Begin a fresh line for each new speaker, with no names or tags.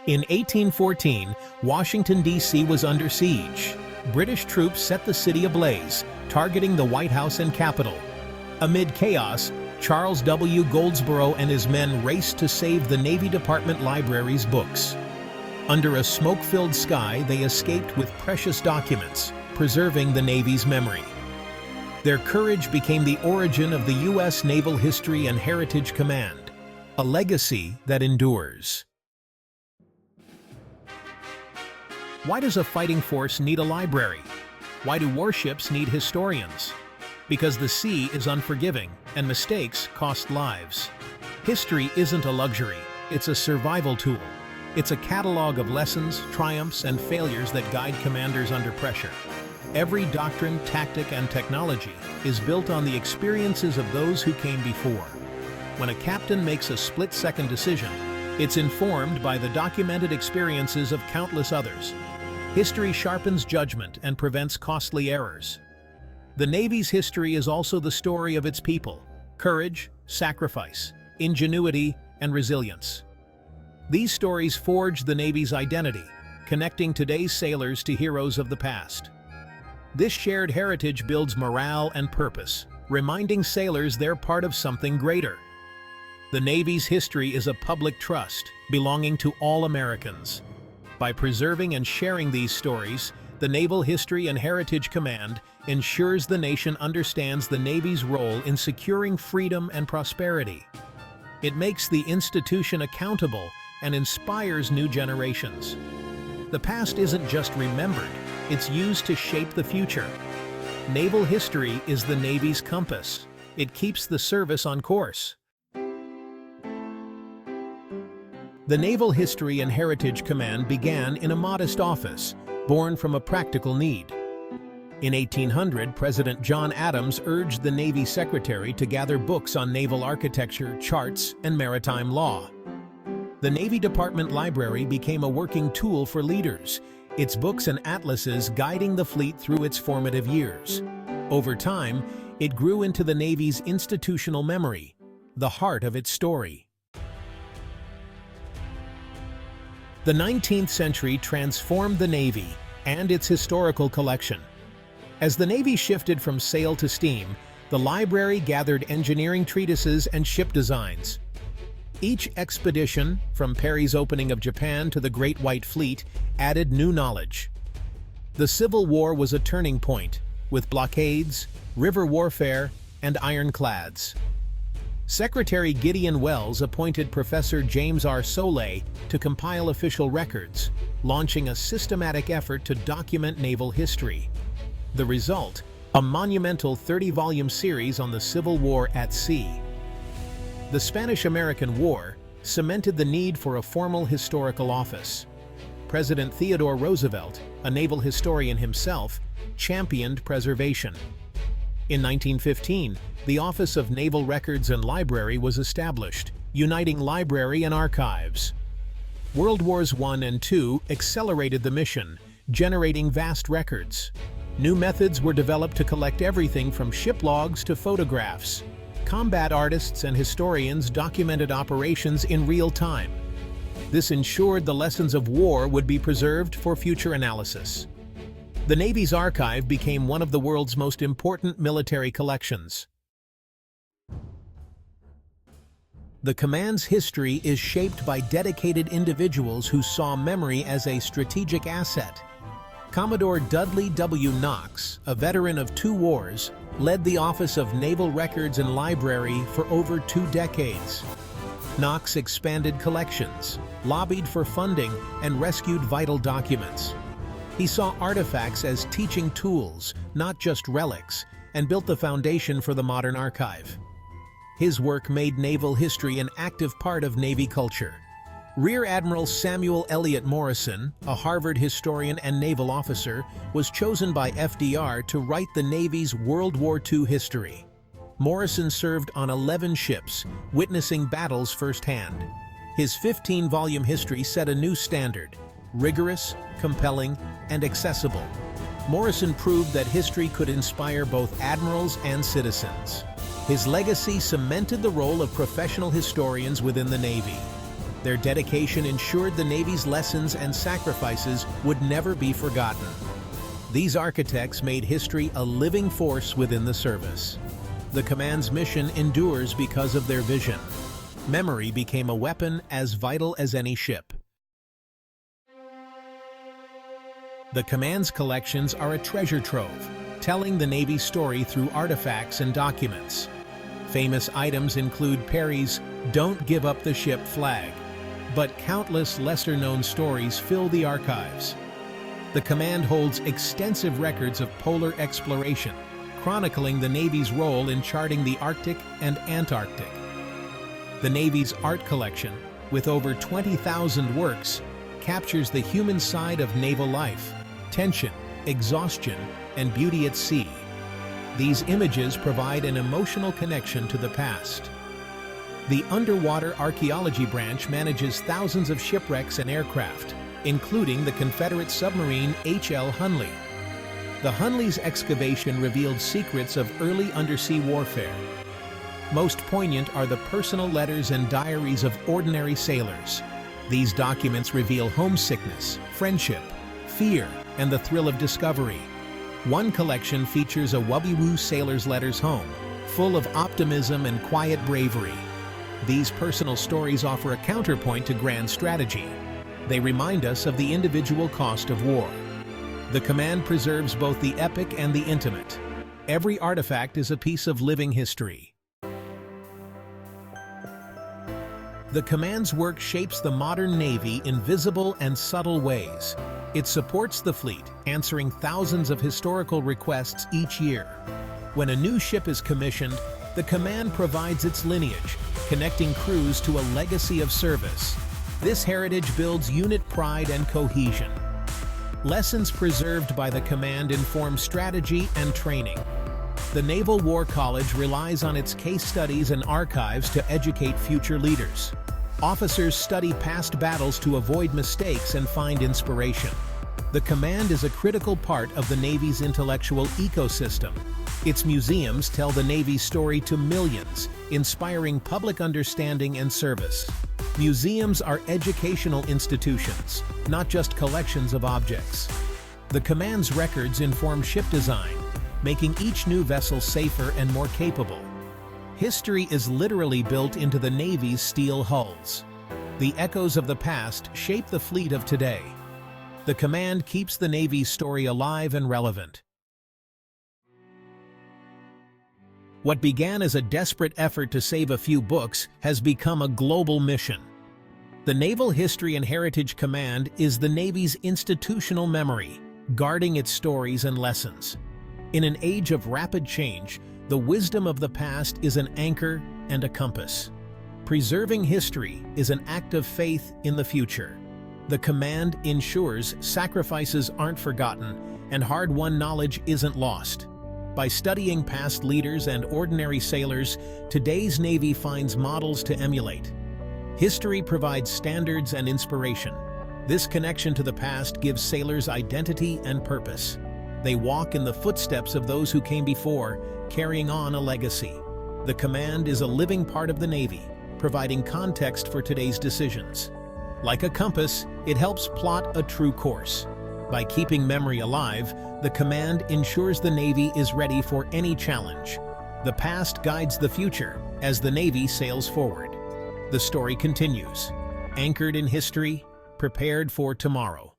In 1814, Washington, D.C. was under siege. British troops set the city ablaze, targeting the White House and Capitol. Amid chaos, Charles W. Goldsborough and his men raced to save the Navy Department Library's books. Under a smoke-filled sky, they escaped with precious documents, preserving the Navy's memory. Their courage became the origin of the U.S. Naval History and Heritage Command, a legacy that endures. Why does a fighting force need a library? Why do warships need historians? Because the sea is unforgiving, and mistakes cost lives. History isn't a luxury, it's a survival tool. It's a catalog of lessons, triumphs, and failures that guide commanders under pressure. Every doctrine, tactic, and technology is built on the experiences of those who came before. When a captain makes a split-second decision, it's informed by the documented experiences of countless others. History sharpens judgment and prevents costly errors. The Navy's history is also the story of its people: courage, sacrifice, ingenuity, and resilience. These stories forge the Navy's identity, connecting today's sailors to heroes of the past. This shared heritage builds morale and purpose, reminding sailors they're part of something greater. The Navy's history is a public trust, belonging to all Americans. By preserving and sharing these stories, the Naval History and Heritage Command ensures the nation understands the Navy's role in securing freedom and prosperity. It makes the institution accountable and inspires new generations. The past isn't just remembered, it's used to shape the future. Naval history is the Navy's compass. It keeps the service on course. The Naval History and Heritage Command began in a modest office, born from a practical need. In 1800, President John Adams urged the Navy Secretary to gather books on naval architecture, charts, and maritime law. The Navy Department Library became a working tool for leaders, its books and atlases guiding the fleet through its formative years. Over time, it grew into the Navy's institutional memory, the heart of its story. The 19th century transformed the Navy and its historical collection. As the Navy shifted from sail to steam, the library gathered engineering treatises and ship designs. Each expedition, from Perry's opening of Japan to the Great White Fleet, added new knowledge. The Civil War was a turning point, with blockades, river warfare, and ironclads. Secretary Gideon Welles appointed Professor James R. Soule to compile official records, launching a systematic effort to document naval history. The result, a monumental 30-volume series on the Civil War at sea. The Spanish-American War cemented the need for a formal historical office. President Theodore Roosevelt, a naval historian himself, championed preservation. In 1915, the Office of Naval Records and Library was established, uniting library and archives. World Wars I and II accelerated the mission, generating vast records. New methods were developed to collect everything from ship logs to photographs. Combat artists and historians documented operations in real time. This ensured the lessons of war would be preserved for future analysis. The Navy's archive became one of the world's most important military collections. The command's history is shaped by dedicated individuals who saw memory as a strategic asset. Commodore Dudley W. Knox, a veteran of 2 wars, led the Office of Naval Records and Library for over 2 decades. Knox expanded collections, lobbied for funding, and rescued vital documents. He saw artifacts as teaching tools, not just relics, and built the foundation for the modern archive. His work made naval history an active part of Navy culture. Rear Admiral Samuel Eliot Morrison, a Harvard historian and naval officer, was chosen by FDR to write the Navy's World War II history. Morrison served on 11 ships, witnessing battles firsthand. His 15-volume history set a new standard: rigorous, compelling, and accessible. Morrison proved that history could inspire both admirals and citizens. His legacy cemented the role of professional historians within the Navy. Their dedication ensured the Navy's lessons and sacrifices would never be forgotten. These architects made history a living force within the service. The command's mission endures because of their vision. Memory became a weapon as vital as any ship. The command's collections are a treasure trove, telling the Navy's story through artifacts and documents. Famous items include Perry's "Don't Give Up the Ship" flag, but countless lesser-known stories fill the archives. The command holds extensive records of polar exploration, chronicling the Navy's role in charting the Arctic and Antarctic. The Navy's art collection, with over 20,000 works, captures the human side of naval life: tension, exhaustion, and beauty at sea. These images provide an emotional connection to the past. The Underwater Archaeology Branch manages thousands of shipwrecks and aircraft, including the Confederate submarine H.L. Hunley. The Hunley's excavation revealed secrets of early undersea warfare. Most poignant are the personal letters and diaries of ordinary sailors. These documents reveal homesickness, friendship, fear, and the thrill of discovery. One collection features a Wubby sailor's letters home, full of optimism and quiet bravery. These personal stories offer a counterpoint to grand strategy. They remind us of the individual cost of war. The command preserves both the epic and the intimate. Every artifact is a piece of living history. The command's work shapes the modern Navy in visible and subtle ways. It supports the fleet, answering thousands of historical requests each year. When a new ship is commissioned, the command provides its lineage, connecting crews to a legacy of service. This heritage builds unit pride and cohesion. Lessons preserved by the command inform strategy and training. The Naval War College relies on its case studies and archives to educate future leaders. Officers study past battles to avoid mistakes and find inspiration. The command is a critical part of the Navy's intellectual ecosystem. Its museums tell the Navy's story to millions, inspiring public understanding and service. Museums are educational institutions, not just collections of objects. The command's records inform ship design, making each new vessel safer and more capable. History is literally built into the Navy's steel hulls. The echoes of the past shape the fleet of today. The command keeps the Navy's story alive and relevant. What began as a desperate effort to save a few books has become a global mission. The Naval History and Heritage Command is the Navy's institutional memory, guarding its stories and lessons. In an age of rapid change, the wisdom of the past is an anchor and a compass. Preserving history is an act of faith in the future. The command ensures sacrifices aren't forgotten and hard-won knowledge isn't lost. By studying past leaders and ordinary sailors, today's Navy finds models to emulate. History provides standards and inspiration. This connection to the past gives sailors identity and purpose. They walk in the footsteps of those who came before, carrying on a legacy. The command is a living part of the Navy, providing context for today's decisions. Like a compass, it helps plot a true course. By keeping memory alive, the command ensures the Navy is ready for any challenge. The past guides the future as the Navy sails forward. The story continues, anchored in history, prepared for tomorrow.